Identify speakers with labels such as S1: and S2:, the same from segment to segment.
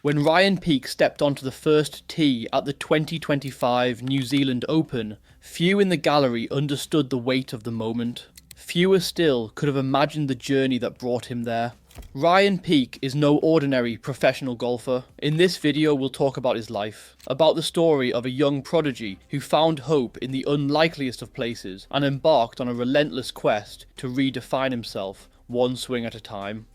S1: When Ryan Peake stepped onto the first tee at the 2025 New Zealand Open, few in the gallery understood the weight of the moment. Fewer still could have imagined the journey that brought him there. Ryan Peake is no ordinary professional golfer. In this video we'll talk about his life, about the story of a young prodigy who found hope in the unlikeliest of places and embarked on a relentless quest to redefine himself one swing at a time.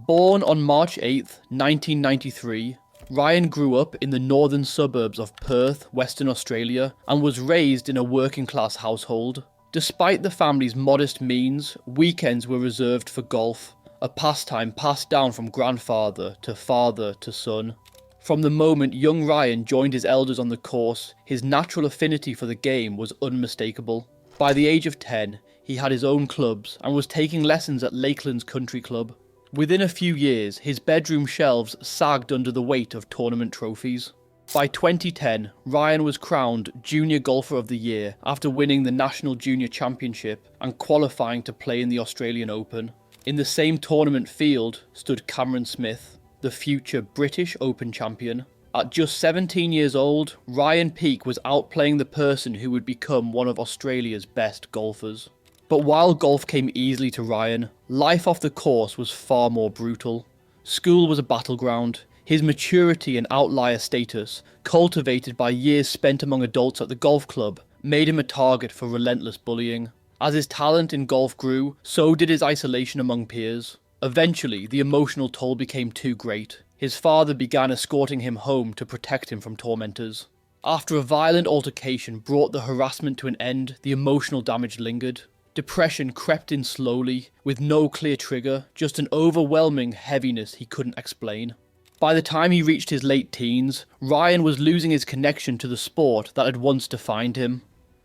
S1: Born on March 8, 1993, Ryan grew up in the northern suburbs of Perth, Western Australia, and was raised in a working-class household. Despite the family's modest means, weekends were reserved for golf, a pastime passed down from grandfather to son. From the moment young Ryan joined his elders on the course, his natural affinity for the game was unmistakable. By the age of 10, he had his own clubs and was taking lessons at Lakelands Country Club. Within a few years, his bedroom shelves sagged under the weight of tournament trophies. By 2010, Ryan was crowned Junior Golfer of the Year after winning the National Junior Championship and qualifying to play in the Australian Open. In the same tournament field stood Cameron Smith, the future British Open champion. At just 17 years old, Ryan Peake was outplaying the person who would become one of Australia's best golfers. But while golf came easily to Ryan, life off the course was far more brutal. School was a battleground. His maturity and outlier status, cultivated by years spent among adults at the golf club, made him a target for relentless bullying. As his talent in golf grew, so did his isolation among peers. Eventually, the emotional toll became too great. His father began escorting him home to protect him from tormentors. After a violent altercation brought the harassment to an end, the emotional damage lingered. Depression crept in slowly, with no clear trigger, just an overwhelming heaviness he couldn't explain. By the time he reached his late teens, Ryan was losing his connection to the sport that had once defined him.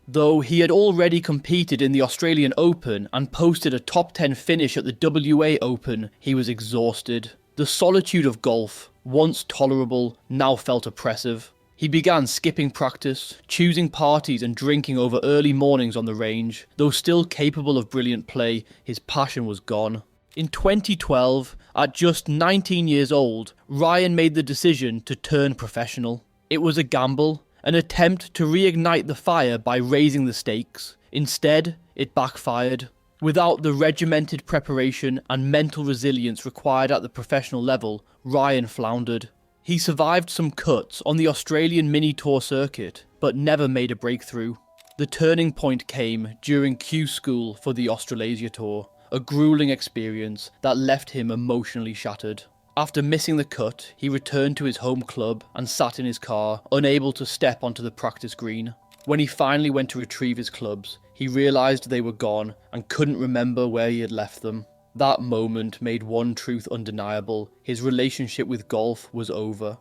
S1: Though he had already competed in the Australian Open and posted a top 10 finish at the WA Open, he was exhausted. The solitude of golf, once tolerable, now felt oppressive. He began skipping practice, choosing parties and drinking over early mornings on the range. Though still capable of brilliant play, his passion was gone. In 2012, at just 19 years old, Ryan made the decision to turn professional. It was a gamble, an attempt to reignite the fire by raising the stakes. Instead, it backfired. Without the regimented preparation and mental resilience required at the professional level, Ryan floundered. He survived some cuts on the Australian mini tour circuit, but never made a breakthrough. The turning point came during Q School for the Australasia Tour, a grueling experience that left him emotionally shattered. After missing the cut, he returned to his home club and sat in his car, unable to step onto the practice green. When he finally went to retrieve his clubs, he realised they were gone and couldn't remember where he had left them. That moment made one truth undeniable: his relationship with golf was over.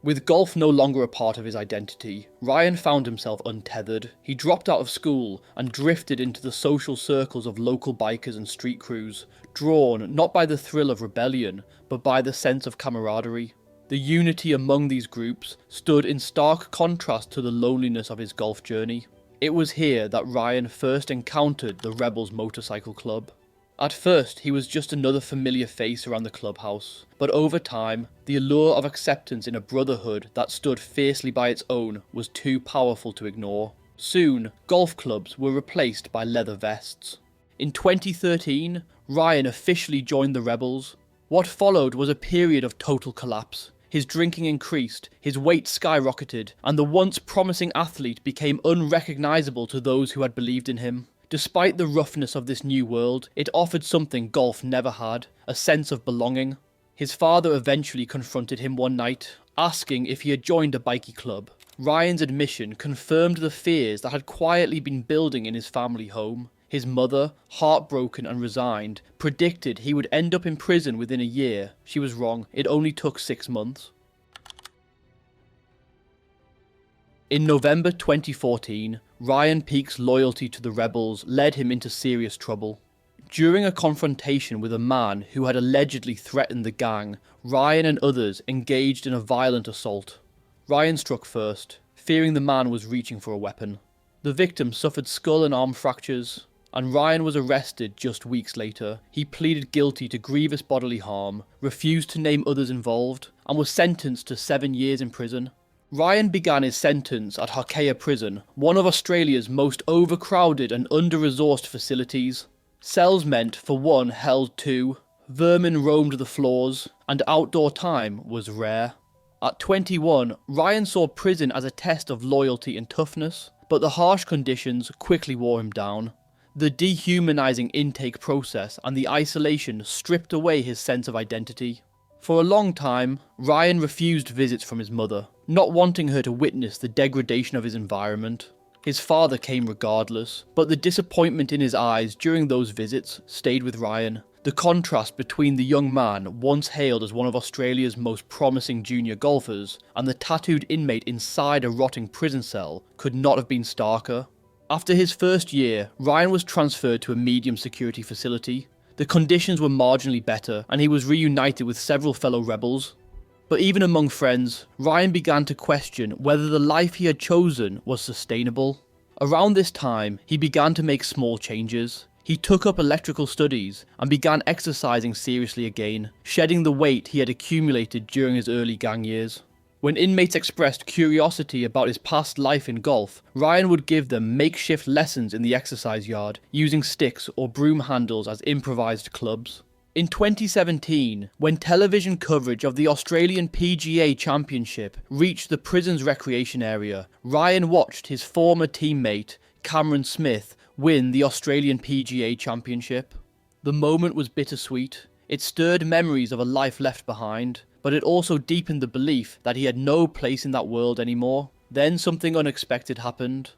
S1: With golf no longer a part of his identity, Ryan found himself untethered. He dropped out of school and drifted into the social circles of local bikers and street crews, drawn not by the thrill of rebellion, but by the sense of camaraderie. The unity among these groups stood in stark contrast to the loneliness of his golf journey. It was here that Ryan first encountered the Rebels Motorcycle Club. At first, he was just another familiar face around the clubhouse, but over time, the allure of acceptance in a brotherhood that stood fiercely by its own was too powerful to ignore. Soon, golf clubs were replaced by leather vests. In 2013, Ryan officially joined the Rebels. What followed was a period of total collapse. His drinking increased, his weight skyrocketed, and the once promising athlete became unrecognisable to those who had believed in him. Despite the roughness of this new world, it offered something golf never had: a sense of belonging. His father eventually confronted him one night, asking if he had joined a bikie club. Ryan's admission confirmed the fears that had quietly been building in his family home. His mother, heartbroken and resigned, predicted he would end up in prison within a year. She was wrong. It only took 6 months. In November 2014, Ryan Peake's loyalty to the Rebels led him into serious trouble. During a confrontation with a man who had allegedly threatened the gang, Ryan and others engaged in a violent assault. Ryan struck first, fearing the man was reaching for a weapon. The victim suffered skull and arm fractures. and Ryan was arrested just weeks later. He pleaded guilty to grievous bodily harm, refused to name others involved, and was sentenced to 7 years in prison. Ryan began his sentence at Harkeia Prison, one of Australia's most overcrowded and under-resourced facilities. Cells meant for one held two, vermin roamed the floors, and outdoor time was rare. At 21, Ryan saw prison as a test of loyalty and toughness, but the harsh conditions quickly wore him down. The dehumanizing intake process and the isolation stripped away his sense of identity. For a long time, Ryan refused visits from his mother, not wanting her to witness the degradation of his environment. His father came regardless, but the disappointment in his eyes during those visits stayed with Ryan. The contrast between the young man once hailed as one of Australia's most promising junior golfers and the tattooed inmate inside a rotting prison cell could not have been starker. After his first year, Ryan was transferred to a medium security facility. The conditions were marginally better, and he was reunited with several fellow rebels. But even among friends, Ryan began to question whether the life he had chosen was sustainable. Around this time, he began to make small changes. He took up electrical studies and began exercising seriously again, shedding the weight he had accumulated during his early gang years. When inmates expressed curiosity about his past life in golf, Ryan would give them makeshift lessons in the exercise yard, using sticks or broom handles as improvised clubs. In 2017, when television coverage of the Australian PGA Championship reached the prison's recreation area, Ryan watched his former teammate, Cameron Smith, win the Australian PGA Championship. The moment was bittersweet. It stirred memories of a life left behind, but it also deepened the belief that he had no place in that world anymore. Then something unexpected happened.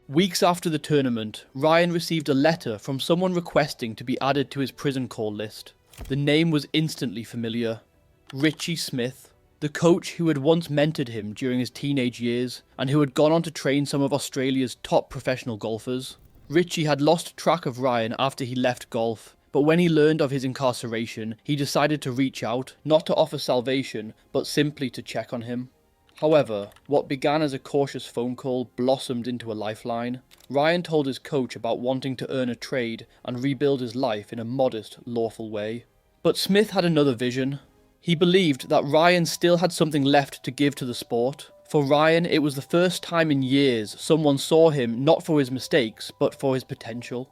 S1: Weeks after the tournament, Ryan received a letter from someone requesting to be added to his prison call list. The name was instantly familiar. Richie Smith, the coach who had once mentored him during his teenage years and who had gone on to train some of Australia's top professional golfers. Richie had lost track of Ryan after he left golf, but when he learned of his incarceration, he decided to reach out, not to offer salvation, but simply to check on him. However, what began as a cautious phone call blossomed into a lifeline. Ryan told his coach about wanting to earn a trade and rebuild his life in a modest, lawful way. But Smith had another vision. He believed that Ryan still had something left to give to the sport. For Ryan, it was the first time in years someone saw him not for his mistakes, but for his potential.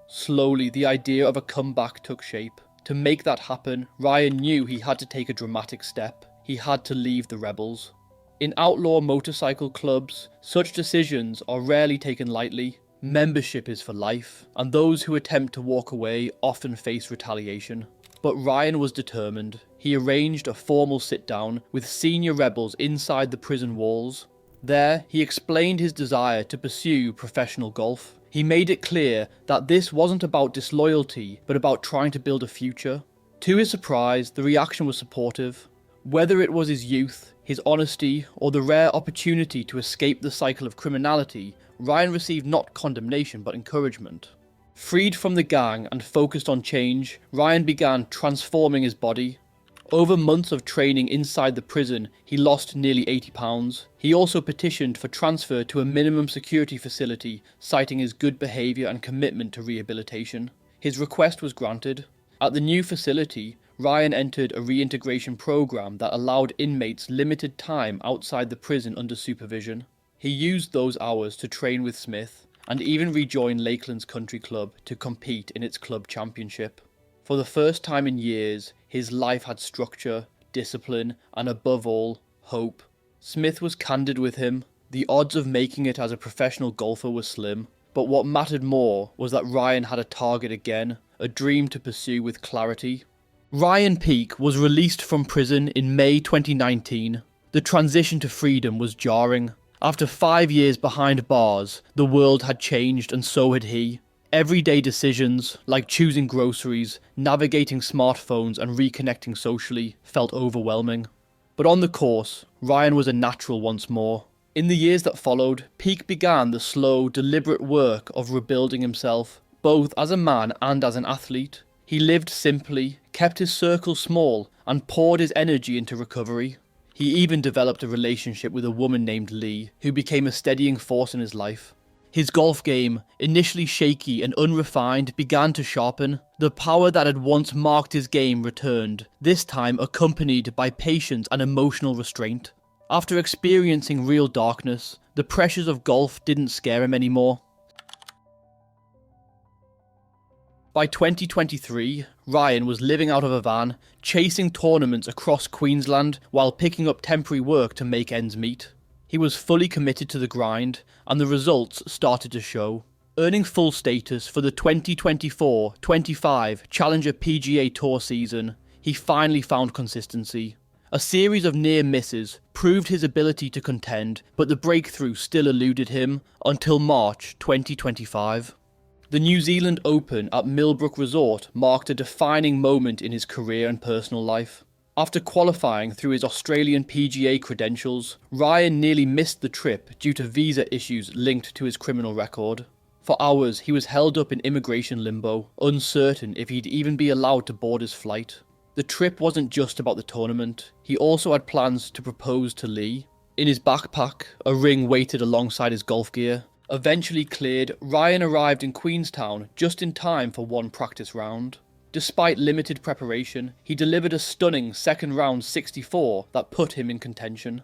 S1: Slowly, the idea of a comeback took shape. To make that happen, Ryan knew he had to take a dramatic step. He had to leave the rebels. In outlaw motorcycle clubs, such decisions are rarely taken lightly. Membership is for life, and those who attempt to walk away often face retaliation. But Ryan was determined. He arranged a formal sit-down with senior rebels inside the prison walls. There, he explained his desire to pursue professional golf. He made it clear that this wasn't about disloyalty, but about trying to build a future. To his surprise, the reaction was supportive. Whether it was his youth, his honesty, or the rare opportunity to escape the cycle of criminality, Ryan received not condemnation but encouragement. Freed from the gang and focused on change, Ryan began transforming his body. Over months of training inside the prison, he lost nearly 80 pounds. He also petitioned for transfer to a minimum security facility, citing his good behaviour and commitment to rehabilitation. His request was granted. At the new facility, Ryan entered a reintegration program that allowed inmates limited time outside the prison under supervision. He used those hours to train with Smith, and even rejoined Lakeland's country club to compete in its club championship. For the first time in years, his life had structure, discipline, and above all, hope. Smith was candid with him. The odds of making it as a professional golfer were slim, but what mattered more was that Ryan had a target again, a dream to pursue with clarity. Ryan Peake was released from prison in May 2019. The transition to freedom was jarring. After 5 years behind bars, the world had changed and so had he. Everyday decisions, like choosing groceries, navigating smartphones and reconnecting socially, felt overwhelming. But on the course, Ryan was a natural once more. In the years that followed, Peake began the slow, deliberate work of rebuilding himself, both as a man and as an athlete. He lived simply, kept his circle small, and poured his energy into recovery. He even developed a relationship with a woman named Lee, who became a steadying force in his life. His golf game, initially shaky and unrefined, began to sharpen. The power that had once marked his game returned, this time accompanied by patience and emotional restraint. After experiencing real darkness, the pressures of golf didn't scare him anymore. By 2023, Ryan was living out of a van, chasing tournaments across Queensland while picking up temporary work to make ends meet. He was fully committed to the grind, and the results started to show. Earning full status for the 2024-25 Challenger PGA Tour season, he finally found consistency. A series of near misses proved his ability to contend, but the breakthrough still eluded him until March 2025. The New Zealand Open at Millbrook Resort marked a defining moment in his career and personal life. After qualifying through his Australian PGA credentials, Ryan nearly missed the trip due to visa issues linked to his criminal record. For hours, he was held up in immigration limbo, uncertain if he'd even be allowed to board his flight. The trip wasn't just about the tournament, he also had plans to propose to Lee. In his backpack, a ring waited alongside his golf gear. Eventually cleared, Ryan arrived in Queenstown just in time for one practice round. Despite limited preparation, he delivered a stunning second round 64 that put him in contention.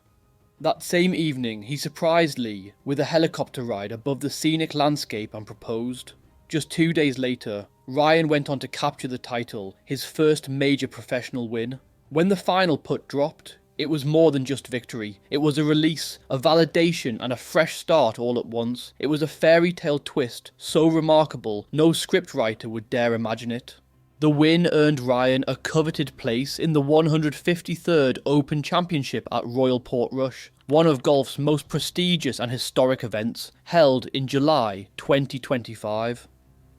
S1: That same evening, he surprised Lee with a helicopter ride above the scenic landscape and proposed. Just 2 days later, Ryan went on to capture the title, his first major professional win. When the final putt dropped, it was more than just victory. It was a release, a validation, and a fresh start all at once. It was a fairy tale twist so remarkable no scriptwriter would dare imagine it. The win earned Ryan a coveted place in the 153rd Open Championship at Royal Portrush, one of golf's most prestigious and historic events, held in July 2025.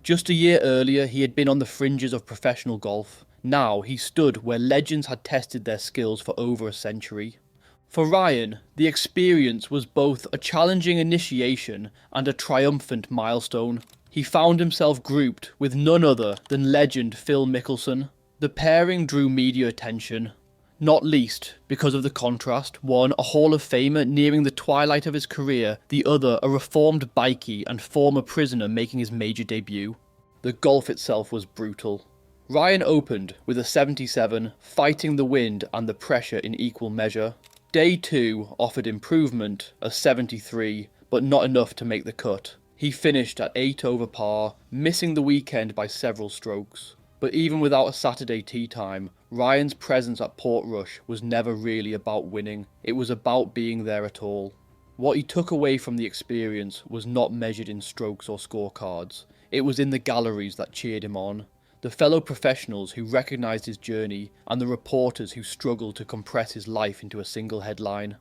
S1: Just a year earlier, he had been on the fringes of professional golf. Now he stood where legends had tested their skills for over a century. For Ryan, the experience was both a challenging initiation and a triumphant milestone. He found himself grouped with none other than legend Phil Mickelson. The pairing drew media attention, not least because of the contrast, one a Hall of Famer nearing the twilight of his career, the other a reformed bikie and former prisoner making his major debut. The golf itself was brutal. Ryan opened with a 77, fighting the wind and the pressure in equal measure. Day 2 offered improvement, a 73, but not enough to make the cut. He finished at 8 over par, missing the weekend by several strokes. But even without a Saturday tee time, Ryan's presence at Portrush was never really about winning. It was about being there at all. What he took away from the experience was not measured in strokes or scorecards. It was in the galleries that cheered him on. The fellow professionals who recognised his journey, and the reporters who struggled to compress his life into a single headline.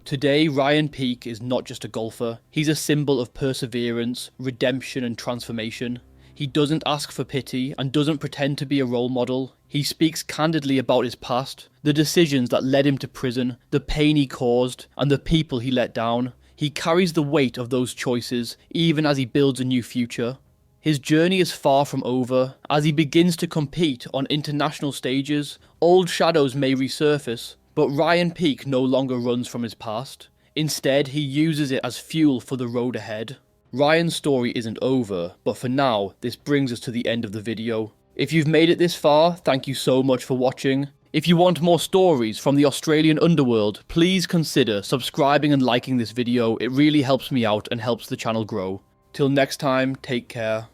S1: Today, Ryan Peake is not just a golfer, he's a symbol of perseverance, redemption and transformation. He doesn't ask for pity and doesn't pretend to be a role model. He speaks candidly about his past, the decisions that led him to prison, the pain he caused, and the people he let down. He carries the weight of those choices, even as he builds a new future. His journey is far from over. As he begins to compete on international stages, old shadows may resurface, but Ryan Peake no longer runs from his past. Instead, he uses it as fuel for the road ahead. Ryan's story isn't over, but for now, this brings us to the end of the video. If you've made it this far, thank you so much for watching. If you want more stories from the Australian underworld, please consider subscribing and liking this video. It really helps me out and helps the channel grow. Till next time, take care.